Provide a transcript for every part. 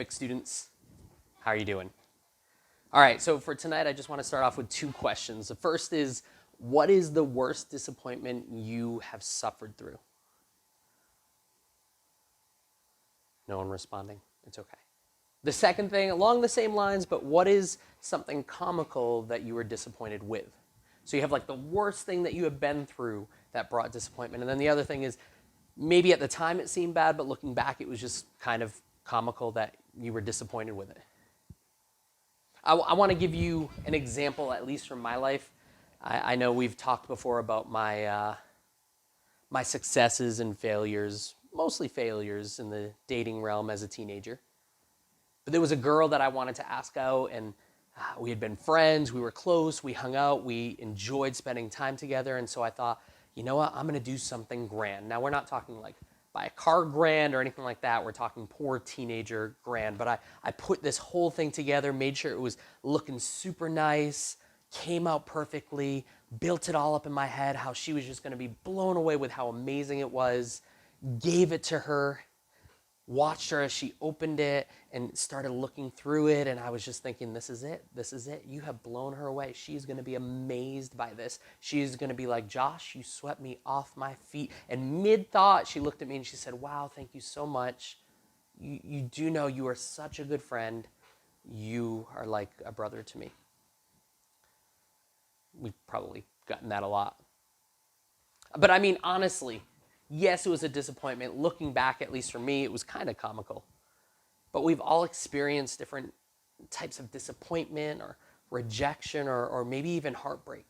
Epic students. How are you doing? All right, so for tonight, I just want to start off with two questions. The first is, what is the worst disappointment you have suffered through? No one responding. It's okay. The second thing, along the same lines, but what is something comical that you were disappointed with? So you have like the worst thing that you have been through that brought disappointment. And then the other thing is, maybe at the time it seemed bad, but looking back, it was just kind of comical that you were disappointed with it. I want to give you an example, at least from my life. I know we've talked before about my successes and failures, mostly failures in the dating realm as a teenager. But there was a girl that I wanted to ask out, and we had been friends, we were close, we hung out, we enjoyed spending time together, and so I thought, you know what, I'm gonna do something grand. Now, we're not talking like buy a car grand or anything like that. We're talking poor teenager grand. But I put this whole thing together, made sure it was looking super nice, came out perfectly, built it all up in my head, how she was just gonna be blown away with how amazing it was, gave it to her, watched her as she opened it and started looking through it, and I was just thinking, this is it. You have blown her away. She's going to be amazed by this. She's going to be like, Josh, you swept me off my feet. And mid-thought, she looked at me and she said, wow, thank you so much. You do know you are such a good friend. You are like a brother to me. We've probably gotten that a lot. But I mean, honestly, yes, it was a disappointment. Looking back, at least for me, it was kind of comical. But we've all experienced different types of disappointment or rejection or maybe even heartbreak.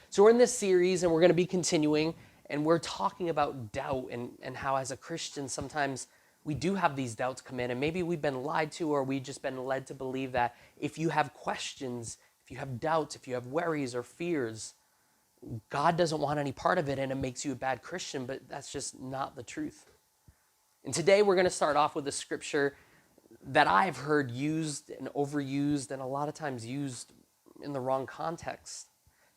So we're in this series and we're going to be continuing, and we're talking about doubt and how as a Christian sometimes we do have these doubts come in, and maybe we've been lied to or we've just been led to believe that if you have questions, if you have doubts, if you have worries or fears, God doesn't want any part of it and it makes you a bad Christian, but that's just not the truth. And today we're going to start off with a scripture that I've heard used and overused and a lot of times used in the wrong context.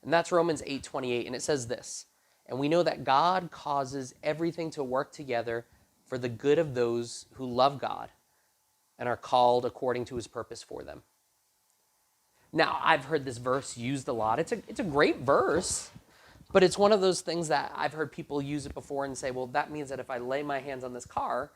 And that's Romans 8:28, and it says this, and we know that God causes everything to work together for the good of those who love God and are called according to his purpose for them. Now, I've heard this verse used a lot. It's a great verse, but it's one of those things that I've heard people use it before and say, well, that means that if I lay my hands on this car,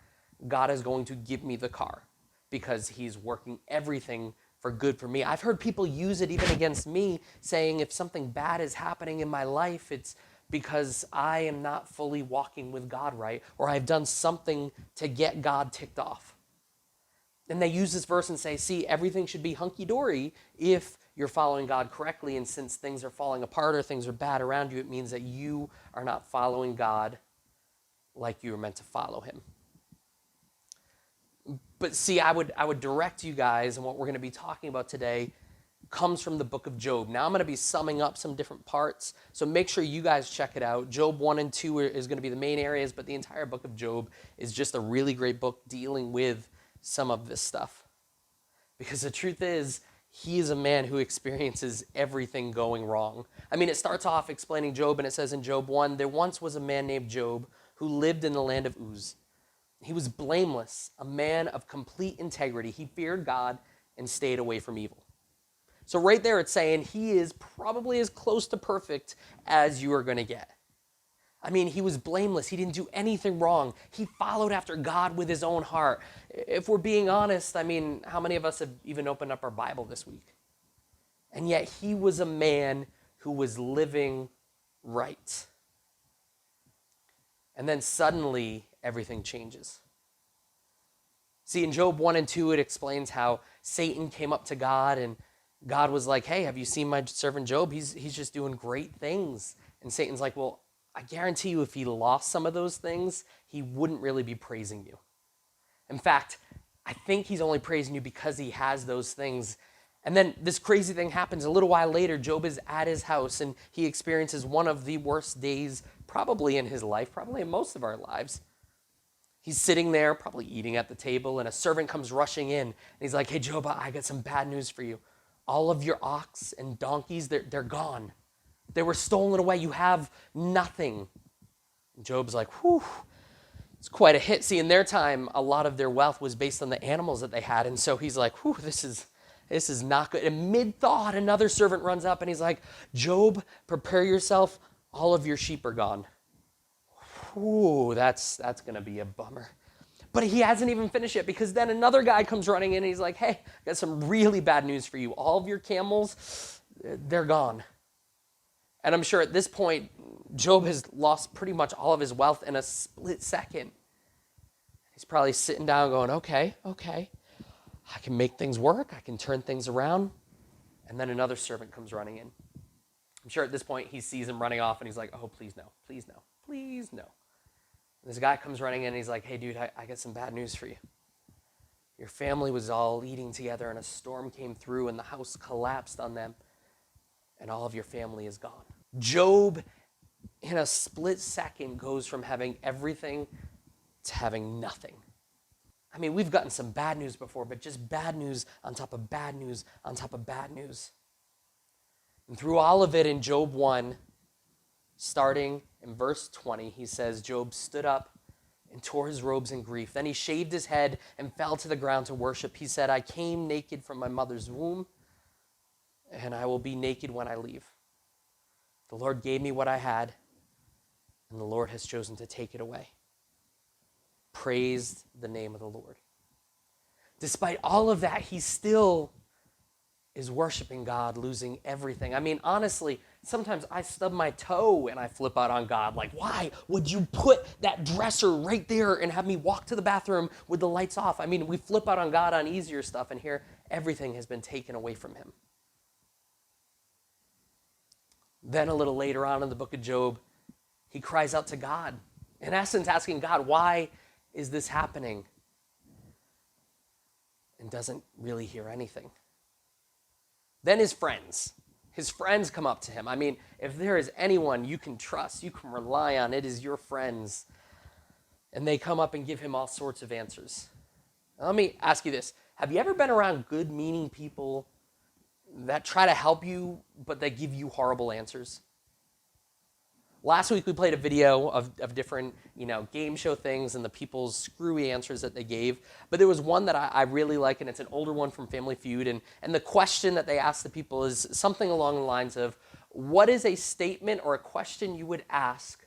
God is going to give me the car because he's working everything for good for me. I've heard people use it even against me, saying if something bad is happening in my life, it's because I am not fully walking with God right, or I've done something to get God ticked off. And they use this verse and say, see, everything should be hunky-dory if you're following God correctly. And since things are falling apart or things are bad around you, it means that you are not following God like you were meant to follow him. But see, I would direct you guys, and what we're going to be talking about today comes from the book of Job. Now I'm going to be summing up some different parts, so make sure you guys check it out. Job 1 and 2 is going to be the main areas, but the entire book of Job is just a really great book dealing with some of this stuff. Because the truth is, he is a man who experiences everything going wrong. I mean, it starts off explaining Job, and it says in Job 1, there once was a man named Job who lived in the land of Uz. He was blameless, a man of complete integrity. He feared God and stayed away from evil. So right there it's saying he is probably as close to perfect as you are going to get. I mean, he was blameless. He didn't do anything wrong. He followed after God with his own heart. If we're being honest, I mean, how many of us have even opened up our Bible this week? And yet he was a man who was living right. And then suddenly everything changes. See, in Job 1 and 2, it explains how Satan came up to God and God was like, hey, have you seen my servant Job? He's just doing great things. And Satan's like, well, I guarantee you if he lost some of those things, he wouldn't really be praising you. In fact, I think he's only praising you because he has those things. And then this crazy thing happens. A little while later, Job is at his house and he experiences one of the worst days probably in his life, probably in most of our lives. He's sitting there, probably eating at the table, and a servant comes rushing in. And he's like, hey, Job, I got some bad news for you. All of your ox and donkeys, they're gone. They were stolen away. You have nothing. And Job's like, whew, It's quite a hit. See, in their time, a lot of their wealth was based on the animals that they had. And so he's like, whew, this is not good. And mid-thought, another servant runs up and he's like, Job, prepare yourself. All of your sheep are gone. Whew, that's going to be a bummer. But he hasn't even finished yet, because then another guy comes running in and he's like, hey, I got some really bad news for you. All of your camels, they're gone. And I'm sure at this point, Job has lost pretty much all of his wealth in a split second. He's probably sitting down going, okay, I can make things work. I can turn things around. And then another servant comes running in. I'm sure at this point he sees him running off and he's like, oh, please no, please no, please no. And this guy comes running in and he's like, hey, dude, I got some bad news for you. Your family was all eating together and a storm came through and the house collapsed on them and all of your family is gone. Job, in a split second, goes from having everything to having nothing. I mean, we've gotten some bad news before, but just bad news on top of bad news on top of bad news. And through all of it in Job 1, starting in verse 20, he says, Job stood up and tore his robes in grief. Then he shaved his head and fell to the ground to worship. He said, I came naked from my mother's womb, and I will be naked when I leave. The Lord gave me what I had, and the Lord has chosen to take it away. Praise the name of the Lord. Despite all of that, he still is worshiping God, losing everything. I mean, honestly, sometimes I stub my toe and I flip out on God. Like, why would you put that dresser right there and have me walk to the bathroom with the lights off? I mean, we flip out on God on easier stuff, and here everything has been taken away from him. Then a little later on in the book of Job, he cries out to God, in essence asking God, why is this happening? And doesn't really hear anything. Then his friends come up to him. I mean, if there is anyone you can trust, you can rely on, it is your friends. And they come up and give him all sorts of answers. Now, let me ask you this. Have you ever been around good-meaning people that try to help you, but they give you horrible answers? Last week we played a video of different, game show things and the people's screwy answers that they gave. But there was one that I really like, and it's an older one from Family Feud. And the question that they asked the people is something along the lines of, what is a statement or a question you would ask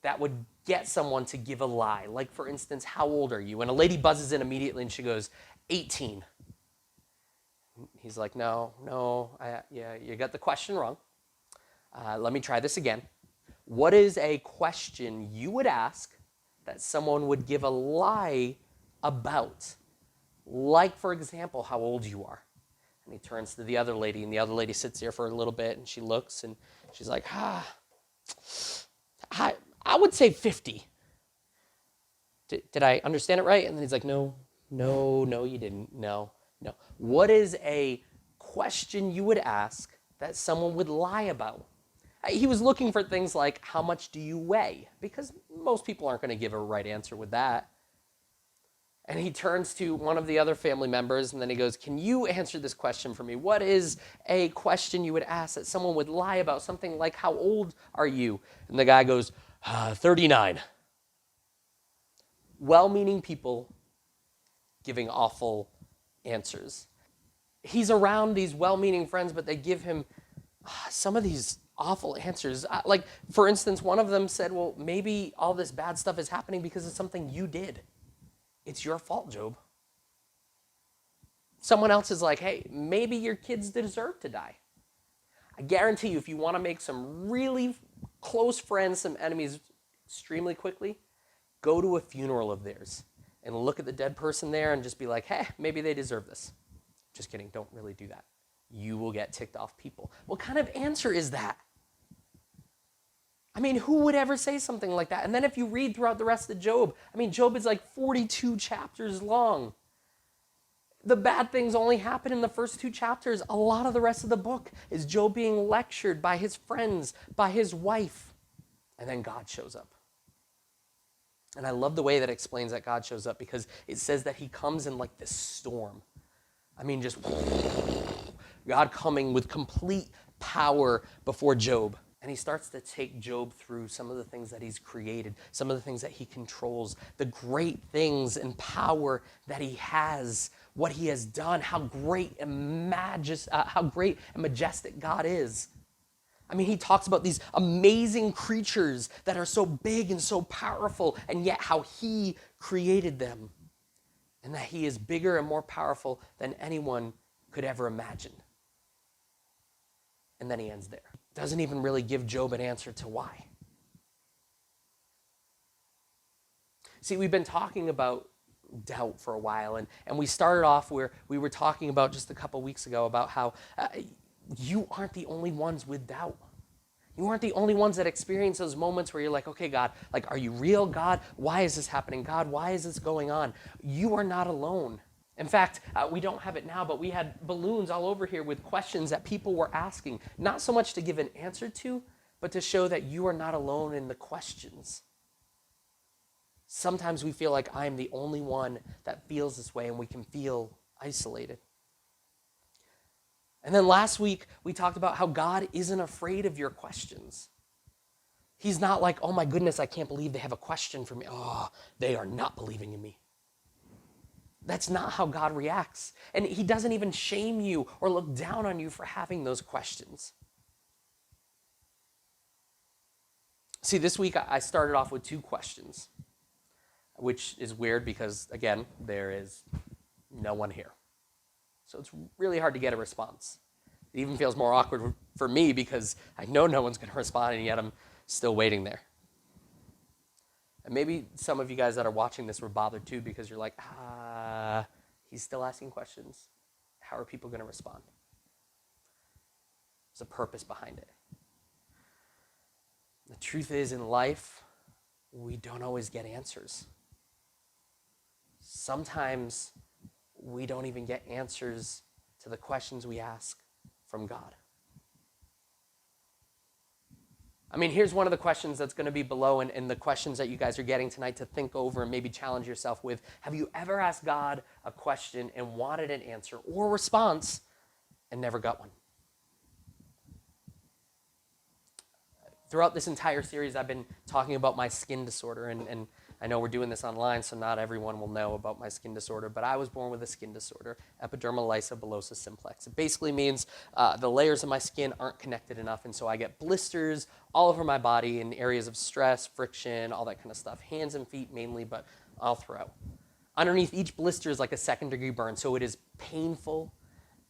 that would get someone to give a lie? Like, for instance, how old are you? And a lady buzzes in immediately and she goes, 18. He's like, no, you got the question wrong. Let me try this again. What is a question you would ask that someone would give a lie about? Like, for example, how old you are. And he turns to the other lady, and the other lady sits there for a little bit, and she looks, and she's like, I would say 50. Did I understand it right? And then he's like, no, you didn't. No. What is a question you would ask that someone would lie about? He was looking for things like, how much do you weigh? Because most people aren't going to give a right answer with that. And he turns to one of the other family members, and then he goes, can you answer this question for me? What is a question you would ask that someone would lie about? Something like, how old are you? And the guy goes, 39. Well-meaning people giving awful answers. He's around these well-meaning friends, but they give him some of these awful answers. Like, for instance, one of them said, well, maybe all this bad stuff is happening because of something you did. It's your fault, Job. Someone else is like, hey, maybe your kids deserve to die. I guarantee you, if you want to make some really close friends, some enemies extremely quickly, go to a funeral of theirs and look at the dead person there and just be like, hey, maybe they deserve this. Just kidding, don't really do that. You will get ticked off people. What kind of answer is that? I mean, who would ever say something like that? And then if you read throughout the rest of Job, Job is like 42 chapters long. The bad things only happen in the first 2 chapters. A lot of the rest of the book is Job being lectured by his friends, by his wife, and then God shows up. And I love the way that explains that God shows up, because it says that he comes in like this storm. Just God coming with complete power before Job. And he starts to take Job through some of the things that he's created, some of the things that he controls, the great things and power that he has, what he has done, how great and majestic God is. I mean, he talks about these amazing creatures that are so big and so powerful, and yet how he created them, and that he is bigger and more powerful than anyone could ever imagine. And then he ends there. Doesn't even really give Job an answer to why. See, we've been talking about doubt for a while, and we started off where we were talking about just a couple weeks ago about how you aren't the only ones with doubt. You aren't the only ones that experience those moments where you're like, okay, God, like, are you real, God? Why is this happening? God, why is this going on? You are not alone. In fact, we don't have it now, but we had balloons all over here with questions that people were asking, not so much to give an answer to, but to show that you are not alone in the questions. Sometimes we feel like I'm the only one that feels this way, and we can feel isolated. And then last week, we talked about how God isn't afraid of your questions. He's not like, oh my goodness, I can't believe they have a question for me. Oh, they are not believing in me. That's not how God reacts. And he doesn't even shame you or look down on you for having those questions. See, this week I started off with 2 questions, which is weird because, again, there is no one here. So it's really hard to get a response. It even feels more awkward for me because I know no one's going to respond, and yet I'm still waiting there. And maybe some of you guys that are watching this were bothered too because you're like, he's still asking questions. How are people going to respond? There's a purpose behind it. The truth is, in life, we don't always get answers. Sometimes we don't even get answers to the questions we ask from God. I mean, here's one of the questions that's going to be below, and the questions that you guys are getting tonight to think over and maybe challenge yourself with. Have you ever asked God a question and wanted an answer or response and never got one? Throughout this entire series, I've been talking about my skin disorder, and I know we're doing this online, so not everyone will know about my skin disorder, but I was born with a skin disorder, epidermolysis bullosa simplex. It basically means the layers of my skin aren't connected enough, and so I get blisters all over my body in areas of stress, friction, all that kind of stuff. Hands and feet mainly, but all throughout. Underneath each blister is like a second-degree burn, so it is painful.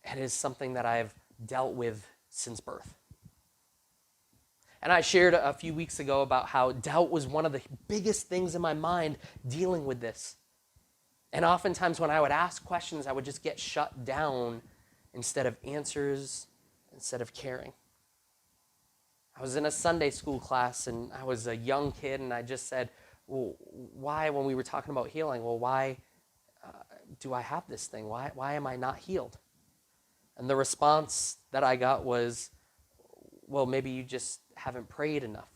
It is something that I've dealt with since birth. And I shared a few weeks ago about how doubt was one of the biggest things in my mind dealing with this. And oftentimes when I would ask questions, I would just get shut down instead of answers, instead of caring. I was in a Sunday school class, and I was a young kid, and I just said, well, why, when we were talking about healing, well, why do I have this thing? Why am I not healed? And the response that I got was, well, maybe you just haven't prayed enough.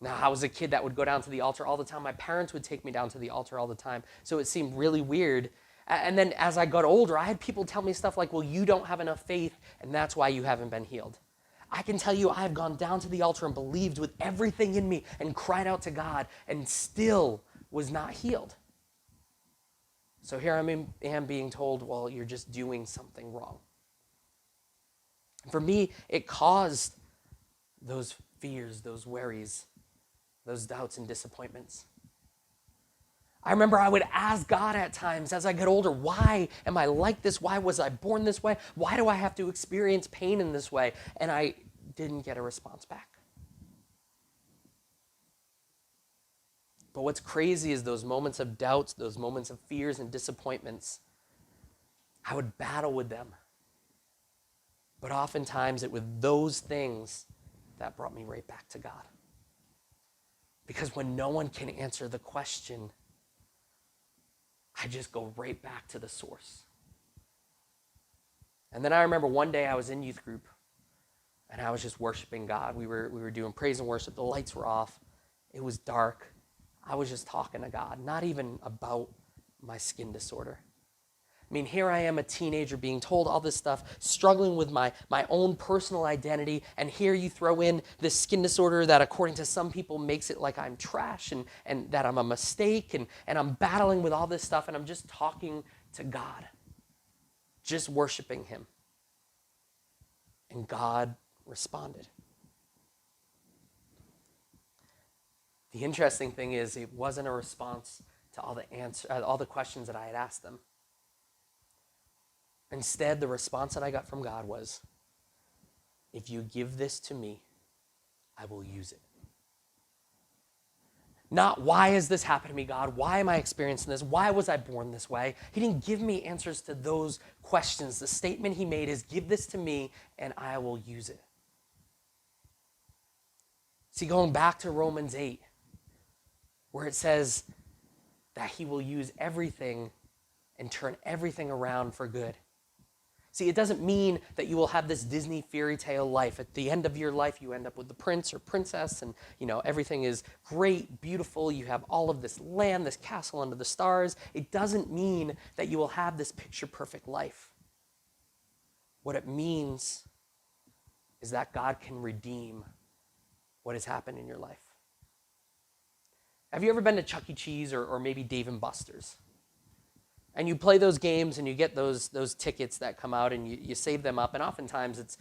Now, I was a kid that would go down to the altar all the time. My parents would take me down to the altar all the time, so it seemed really weird. And then as I got older, I had people tell me stuff like, well, you don't have enough faith, and that's why you haven't been healed. I can tell you I have gone down to the altar and believed with everything in me and cried out to God and still was not healed. So here I am being told, well, you're just doing something wrong. For me, it caused those fears, those worries, those doubts and disappointments. I remember I would ask God at times as I get older, why am I like this? Why was I born this way? Why do I have to experience pain in this way? And I didn't get a response back. But what's crazy is those moments of doubts, those moments of fears and disappointments, I would battle with them. But oftentimes it was those things that brought me right back to God. Because when no one can answer the question, I just go right back to the source. And then I remember one day I was in youth group and I was just worshiping God. We were doing praise and worship. The lights were off. It was dark. I was just talking to God, not even about my skin disorder. I mean, here I am, a teenager, being told all this stuff, struggling with my own personal identity, and here you throw in this skin disorder that, according to some people, makes it like I'm trash and that I'm a mistake, and I'm battling with all this stuff, and I'm just talking to God, just worshiping him. And God responded. The interesting thing is, it wasn't a response to all the questions that I had asked them. Instead, the response that I got from God was, if you give this to me, I will use it. Not, why has this happened to me, God? Why am I experiencing this? Why was I born this way? He didn't give me answers to those questions. The statement he made is, give this to me and I will use it. See, going back to Romans 8, where it says that he will use everything and turn everything around for good. See, it doesn't mean that you will have this Disney fairy tale life. At the end of your life, you end up with the prince or princess, and everything is great, beautiful. You have all of this land, this castle under the stars. It doesn't mean that you will have this picture-perfect life. What it means is that God can redeem what has happened in your life. Have you ever been to Chuck E. Cheese or maybe Dave & Buster's? And you play those games and you get those tickets that come out and you save them up. And oftentimes it's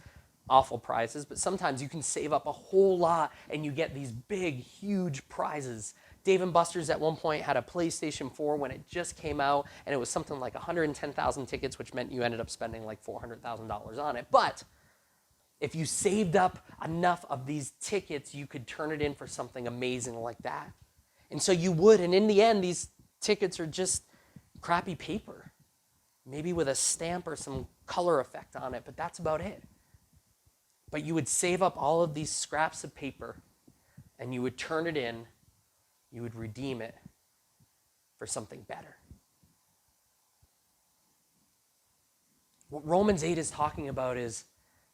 awful prizes, but sometimes you can save up a whole lot and you get these big, huge prizes. Dave & Buster's at one point had a PlayStation 4 when it just came out, and it was something like 110,000 tickets, which meant you ended up spending like $400,000 on it. But if you saved up enough of these tickets, you could turn it in for something amazing like that. And so you would, and in the end, these tickets are just crappy paper, maybe with a stamp or some color effect on it, but that's about it. But you would save up all of these scraps of paper and you would turn it in, you would redeem it for something better. What Romans 8 is talking about is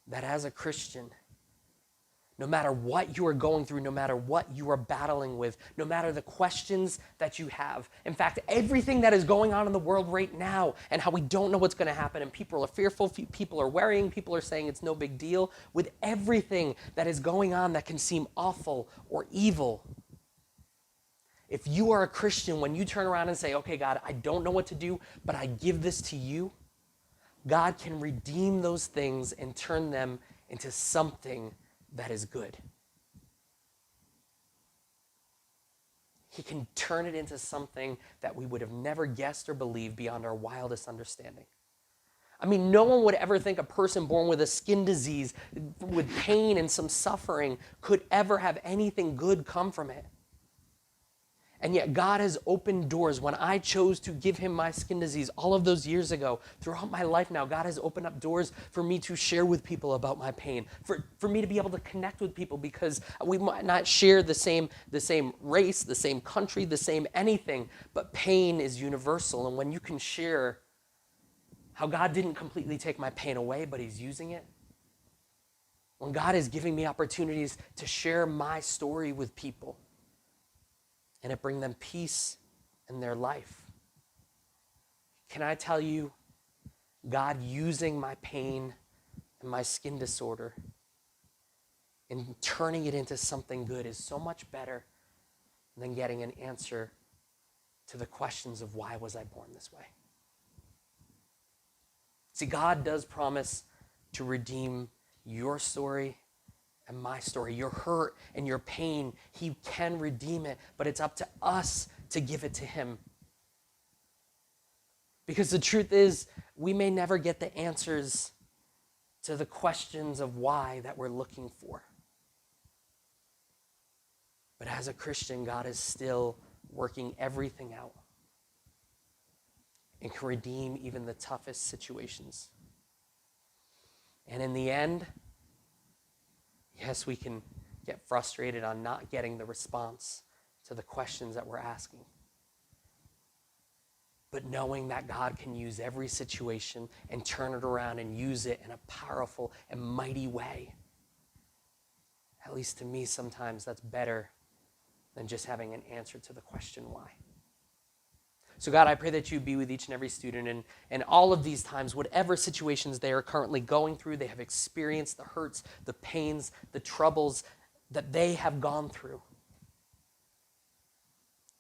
that as a Christian, no matter what you are going through, no matter what you are battling with, no matter the questions that you have, in fact, everything that is going on in the world right now and how we don't know what's going to happen and people are fearful, people are worrying, people are saying it's no big deal, with everything that is going on that can seem awful or evil, if you are a Christian, when you turn around and say, okay, God, I don't know what to do, but I give this to you, God can redeem those things and turn them into something that is good. He can turn it into something that we would have never guessed or believed beyond our wildest understanding. I mean, no one would ever think a person born with a skin disease, with pain and some suffering, could ever have anything good come from it. And yet God has opened doors. When I chose to give him my skin disease all of those years ago, throughout my life now, God has opened up doors for me to share with people about my pain, for me to be able to connect with people, because we might not share the same race, the same country, the same anything, but pain is universal. And when you can share how God didn't completely take my pain away, but he's using it, when God is giving me opportunities to share my story with people, and it bring them peace in their life. Can I tell you, God using my pain and my skin disorder and turning it into something good is so much better than getting an answer to the questions of why was I born this way. See, God does promise to redeem your story and my story, your hurt and your pain. He can redeem it, but it's up to us to give it to him. Because the truth is, we may never get the answers to the questions of why that we're looking for. But as a Christian, God is still working everything out and can redeem even the toughest situations. And in the end, yes, we can get frustrated on not getting the response to the questions that we're asking. But knowing that God can use every situation and turn it around and use it in a powerful and mighty way, at least to me sometimes that's better than just having an answer to the question why. So God, I pray that you be with each and every student and all of these times, whatever situations they are currently going through, they have experienced the hurts, the pains, the troubles that they have gone through.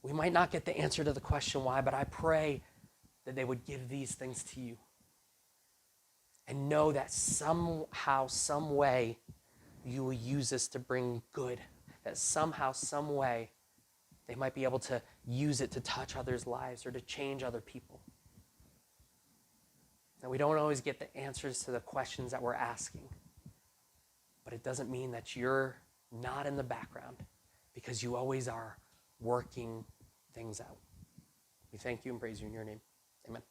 We might not get the answer to the question why, but I pray that they would give these things to you and know that somehow, some way, you will use this to bring good, that somehow, some way, they might be able to use it to touch others' lives or to change other people. Now, we don't always get the answers to the questions that we're asking, but it doesn't mean that you're not in the background, because you always are working things out. We thank you and praise you in your name. Amen.